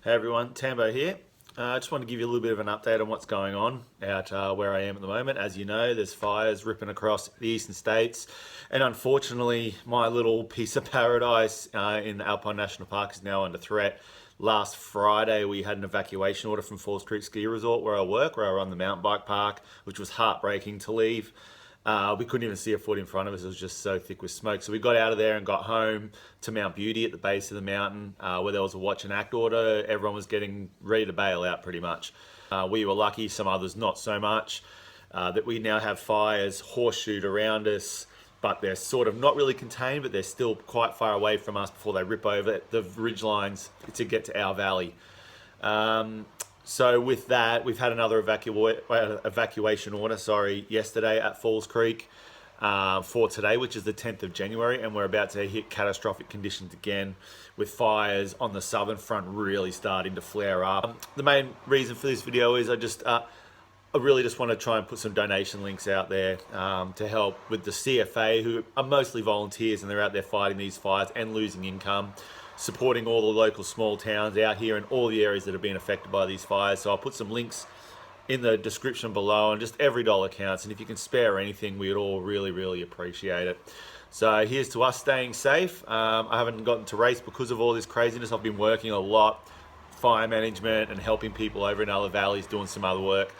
Hey everyone, Tambo here. I just want to give you a little bit of an update on what's going on out where I am at the moment. As you know, there's fires ripping across the eastern states, and unfortunately, my little piece of paradise in Alpine National Park is now under threat. Last Friday, we had an evacuation order from Falls Creek Ski Resort where I work, where I run the mountain bike park, which was heartbreaking to leave. We couldn't even see a foot in front of us. It was just so thick with smoke. So we got out of there and got home to Mount Beauty at the base of the mountain, where there was a watch and act order. Everyone was getting ready to bail out pretty much. We were lucky, some others not so much, that we now have fires horseshoed around us, but they're sort of not really contained, but they're still quite far away from us before they rip over the ridge lines to get to our valley. So with that, we've had another evacuation order, yesterday at Falls Creek for today, which is the 10th of January, and we're about to hit catastrophic conditions again with fires on the southern front really starting to flare up. The main reason for this video is I really just want to try and put some donation links out there to help with the CFA, who are mostly volunteers, and they're out there fighting these fires and losing income, supporting all the local small towns out here in all the areas that have been affected by these fires. So I'll put some links in the description below, and just every dollar counts, and if you can spare anything, we'd all really appreciate it. So here's to us staying safe. I haven't gotten to race because of all this craziness. I've been working a lot, fire management and helping people over in other valleys, doing some other work,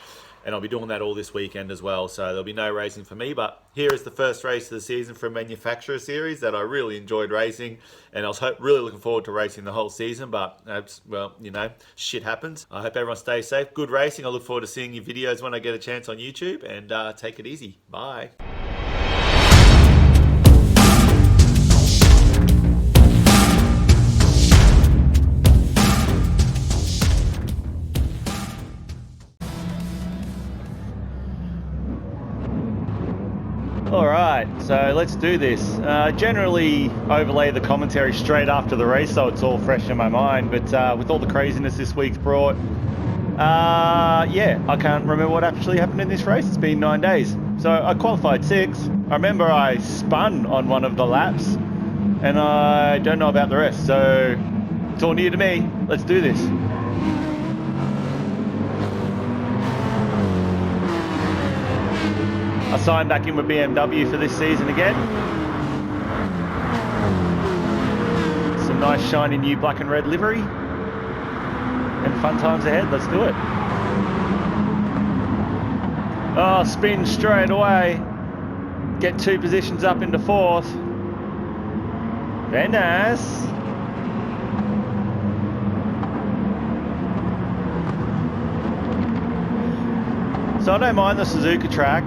and I'll be doing that all this weekend as well. So there'll be no racing for me, but here is the first race of the season for a manufacturer series that I really enjoyed racing, and I was really looking forward to racing the whole season, but well, you know, shit happens. I hope everyone stays safe. Good racing. I look forward to seeing your videos when I get a chance on YouTube, and take it easy. Bye. Alright, so let's do this. Generally overlay the commentary straight after the race so it's all fresh in my mind, but with all the craziness this week's brought, yeah, I can't remember what actually happened in this race. It's been 9 days. So I qualified 6th. I remember I spun on one of the laps, and I don't know about the rest, so it's all new to me. Let's do this. I signed back in with BMW for this season again. Some nice shiny new black and red livery. And fun times ahead, let's do it. Oh, spin straight away. Get 2 positions up into 4th. Very nice. So I don't mind the Suzuka track.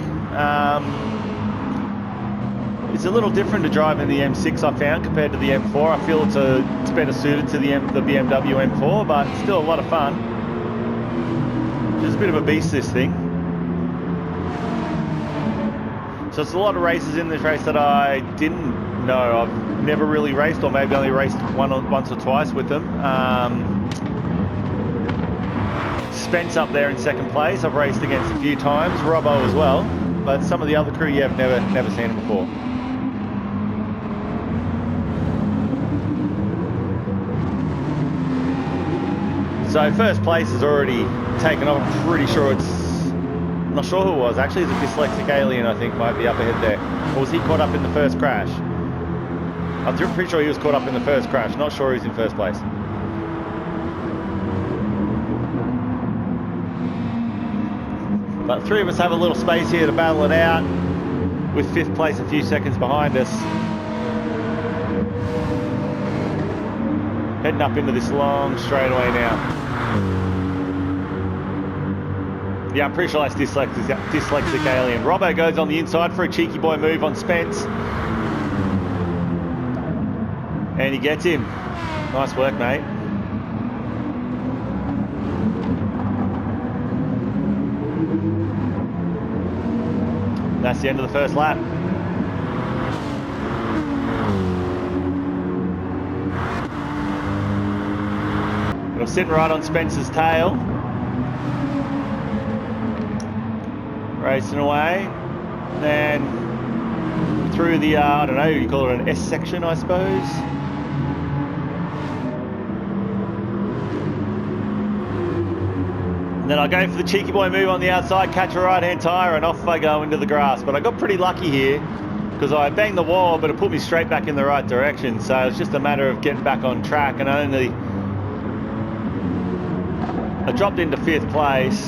It's a little different to drive in the M6, I found, compared to the M4. I feel it's better suited to the BMW M4, but it's still a lot of fun. Just a bit of a beast, this thing. So it's a lot of races in this race that I didn't know. I've never really raced, or maybe only raced once or twice with them. Spence up there in 2nd place. I've raced against a few times. Robbo as well. But some of the other crew, yeah, I've never seen them before. So 1st place has already taken off. I'm pretty sure I'm not sure who it was. Actually, it's a dyslexic alien, I think, might be up ahead there. Or was he caught up in the first crash? I'm pretty sure he was caught up in the first crash. Not sure he's in 1st place. But 3 of us have a little space here to battle it out, with 5th place a few seconds behind us. Heading up into this long straightaway now. Yeah, I'm pretty sure that's dyslexic alien. Robbo goes on the inside for a cheeky boy move on Spence. And he gets him. Nice work, mate. That's the end of the 1st lap. And I'm sitting right on Spencer's tail. Racing away. Then through the, I don't know, you call it an S section, I suppose. And then I go for the cheeky boy move on the outside, catch a right-hand tyre, and off I go into the grass. But I got pretty lucky here because I banged the wall, but it put me straight back in the right direction. So it's just a matter of getting back on track. And I dropped into 5th place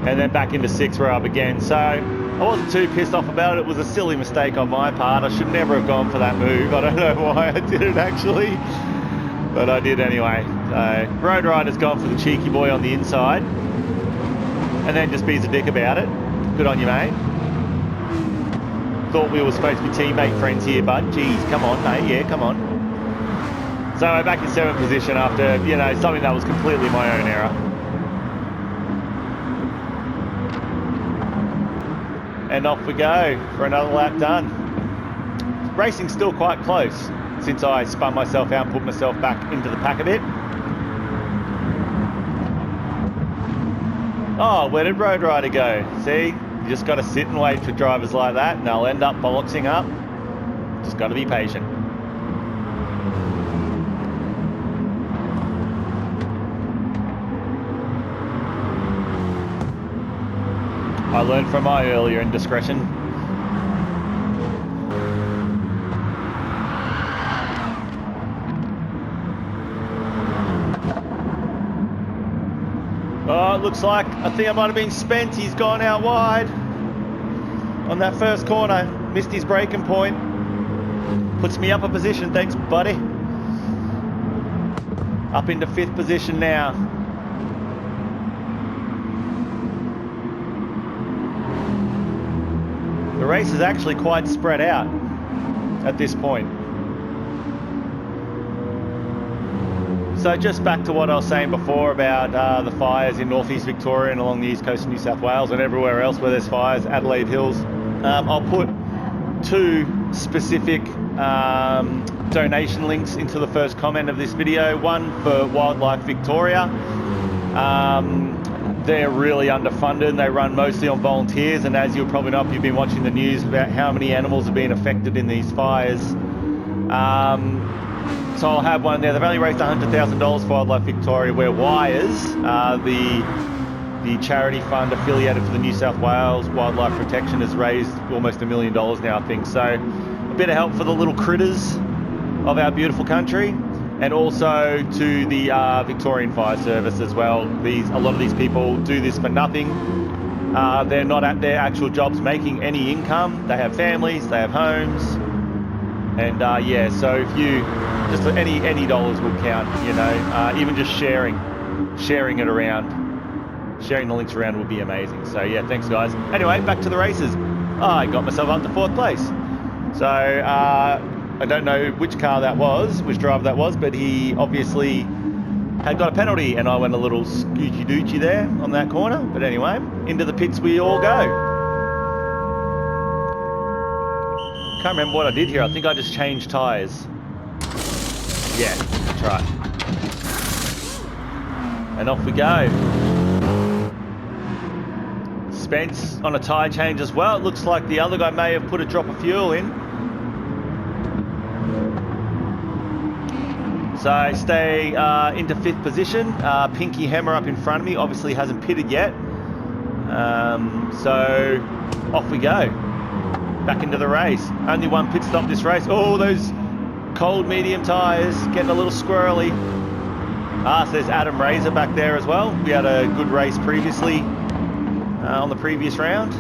and then back into 6th where I began. So I wasn't too pissed off about it. It was a silly mistake on my part. I should never have gone for that move. I don't know why I did it actually, but I did anyway. So Road Rider's gone for the cheeky boy on the inside and then just bees a dick about it. Good on you, mate. Thought we were supposed to be teammate friends here, bud. Jeez, come on, mate. Yeah, come on. So we're back in 7th position after, you know, something that was completely my own error. And off we go for another lap done. Racing's still quite close since I spun myself out and put myself back into the pack a bit. Oh, where did Road Rider go? See, you just got to sit and wait for drivers like that and they'll end up bollocksing up. Just got to be patient. I learned from my earlier indiscretion. Oh, it looks like, I think I might have been Spence. He's gone out wide on that first corner. Missed his braking point. Puts me up a position, thanks buddy. Up into 5th position now. The race is actually quite spread out at this point. So just back to what I was saying before about the fires in northeast Victoria and along the east coast of New South Wales and everywhere else where there's fires, Adelaide Hills. I'll put 2 specific donation links into the first comment of this video. One for Wildlife Victoria. They're really underfunded. They run mostly on volunteers, and as you'll probably know if you've been watching the news about how many animals have been affected in these fires. So I'll have one there. They've only raised $100,000 for Wildlife Victoria, where Wires, the charity fund affiliated for the New South Wales Wildlife Protection, has raised almost $1 million now, I think. So a bit of help for the little critters of our beautiful country. And also to the Victorian Fire Service as well. A lot of these people do this for nothing. They're not at their actual jobs making any income. They have families, they have homes. And yeah, so if you, just any dollars will count, you know, even just sharing it around, sharing the links around would be amazing. So yeah, thanks guys. Anyway, back to the races. I got myself up to 4th place. So, I don't know which car that was, which driver that was, but he obviously had got a penalty and I went a little scoochy doochy there on that corner. But anyway, into the pits we all go. Can't remember what I did here. I think I just changed tyres. Yeah, that's right. And off we go. Spence on a tyre change as well. It looks like the other guy may have put a drop of fuel in. So stay into 5th position. Pinky Hammer up in front of me, obviously hasn't pitted yet. So off we go. Back into the race. Only one pit stop this race. Oh, those cold medium tyres getting a little squirrely. So there's Adam Razor back there as well. We had a good race previously on the previous round.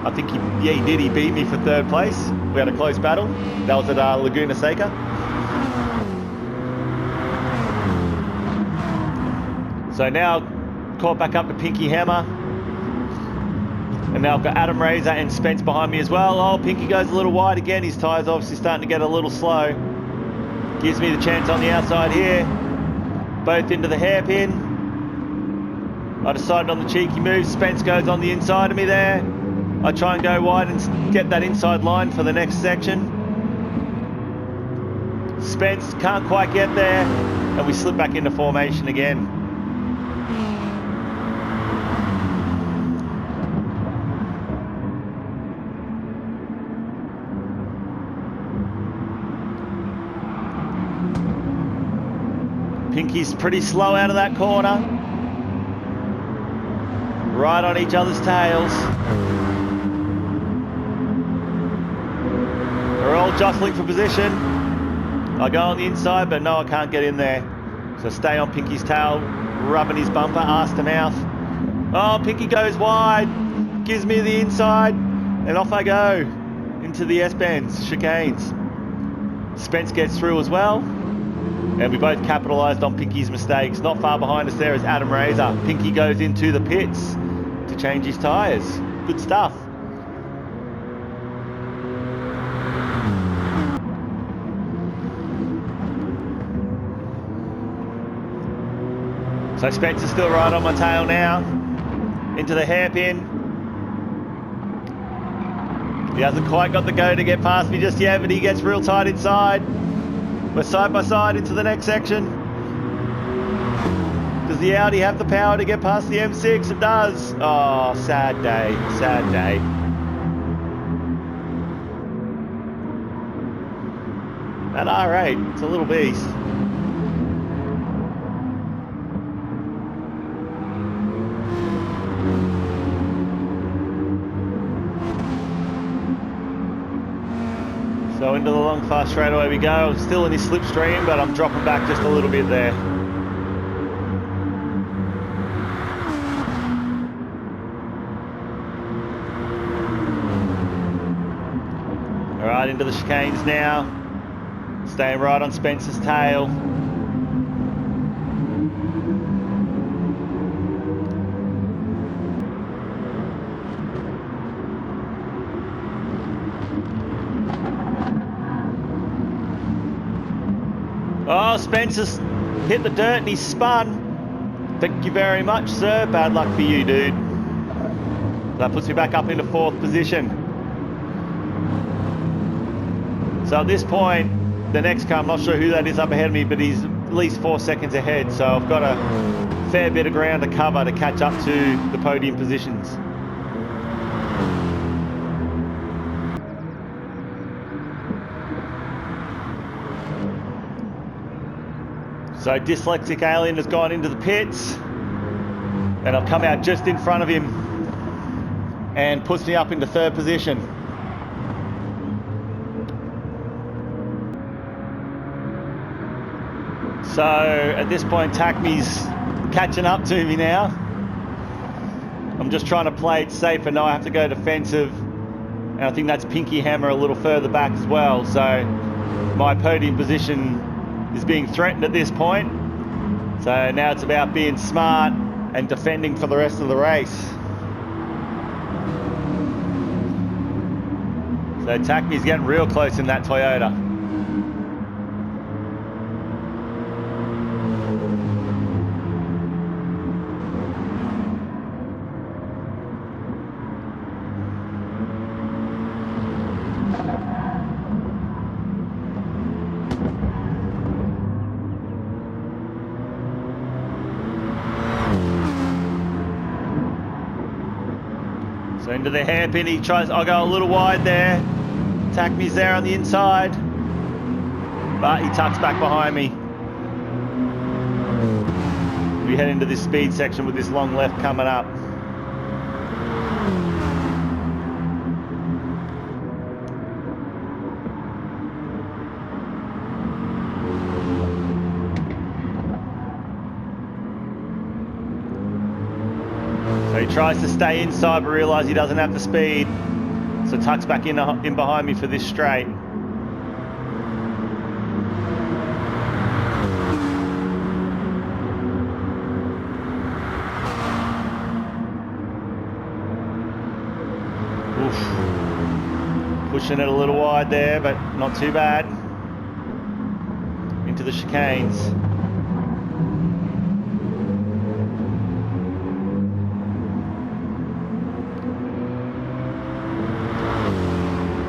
I think he did. He beat me for 3rd place. We had a close battle. That was at Laguna Seca. So now caught back up to Pinky Hammer. And now I've got Adam Razor and Spence behind me as well. Oh, Pinky goes a little wide again. His tyre's obviously starting to get a little slow. Gives me the chance on the outside here. Both into the hairpin. I decided on the cheeky move. Spence goes on the inside of me there. I try and go wide and get that inside line for the next section. Spence can't quite get there. And we slip back into formation again. Pinky's pretty slow out of that corner. right on each other's tails. We're all jostling for position. I go on the inside, but no, I can't get in there. So stay on Pinky's tail, rubbing his bumper, arse to mouth. Oh, Pinky goes wide, gives me the inside, and off I go into the S-bends, chicanes. Spence gets through as well, and we both capitalised on Pinky's mistakes. Not far behind us there is Adam Razor. Pinky goes into the pits to change his tyres. Good stuff. So Spencer's still right on my tail now, into the hairpin. He hasn't quite got the go to get past me just yet, but he gets real tight inside. We're side by side into the next section. Does the Audi have the power to get past the M6? It does. Oh, sad day, sad day. That R8, it's a little beast. So into the long fast straightaway we go. I'm still in his slipstream, but I'm dropping back just a little bit there. All right, into the chicanes now. Staying right on Spencer's tail. Oh, Spencer's hit the dirt and he's spun. Thank you very much, sir. Bad luck for you, dude. That puts me back up into 4th position. So at this point, the next car, I'm not sure who that is up ahead of me, but he's at least 4 seconds ahead. So I've got a fair bit of ground to cover to catch up to the podium positions. So Dyslexic Alien has gone into the pits, and I've come out just in front of him and puts me up into 3rd position. So at this point, Takmi's catching up to me now. I'm just trying to play it safe and know I have to go defensive, and I think that's Pinky Hammer a little further back as well. So my podium position is being threatened at this point. So now it's about being smart and defending for the rest of the race. So Takmi's getting real close in that Toyota. So into the hairpin, he tries, I'll go a little wide there. Takmi's there on the inside, but he tucks back behind me. We head into this speed section with this long left coming up. So he tries to stay inside, but realises he doesn't have the speed. So tucks back in behind me for this straight. Oof. Pushing it a little wide there, but not too bad. Into the chicanes.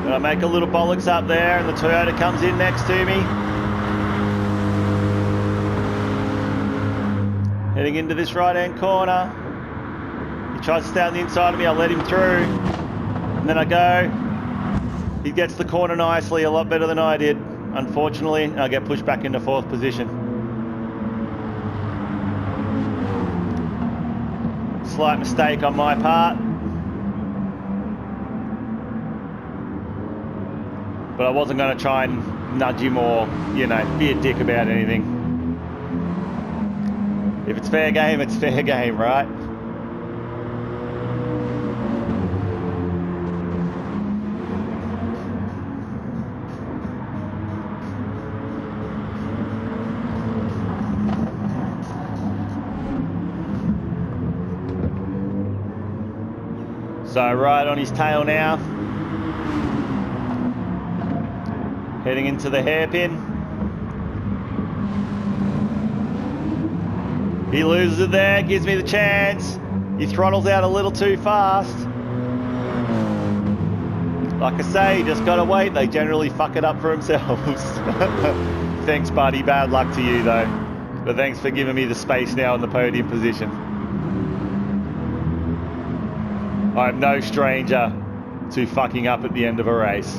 I make a little bollocks up there and the Toyota comes in next to me. Heading into this right hand corner. He tries to stay on the inside of me, I let him through. And then I go. He gets the corner nicely, a lot better than I did. Unfortunately, I get pushed back into 4th position. Slight mistake on my part. But I wasn't going to try and nudge him or, you know, be a dick about anything. If it's fair game, it's fair game, right? So right on his tail now. Heading into the hairpin. He loses it there, gives me the chance. He throttles out a little too fast. Like I say, just gotta wait. They generally fuck it up for themselves. Thanks, buddy. Bad luck to you, though. But thanks for giving me the space now in the podium position. I'm no stranger to fucking up at the end of a race.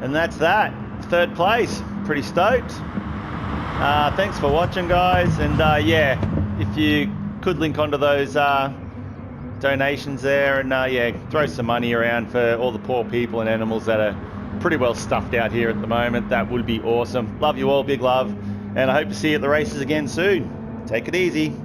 And that's that. Third place. Pretty stoked. Thanks for watching, guys. And yeah, if you could link onto those donations there and yeah, throw some money around for all the poor people and animals that are pretty well stuffed out here at the moment, that would be awesome. Love you all. Big love. And I hope to see you at the races again soon. Take it easy.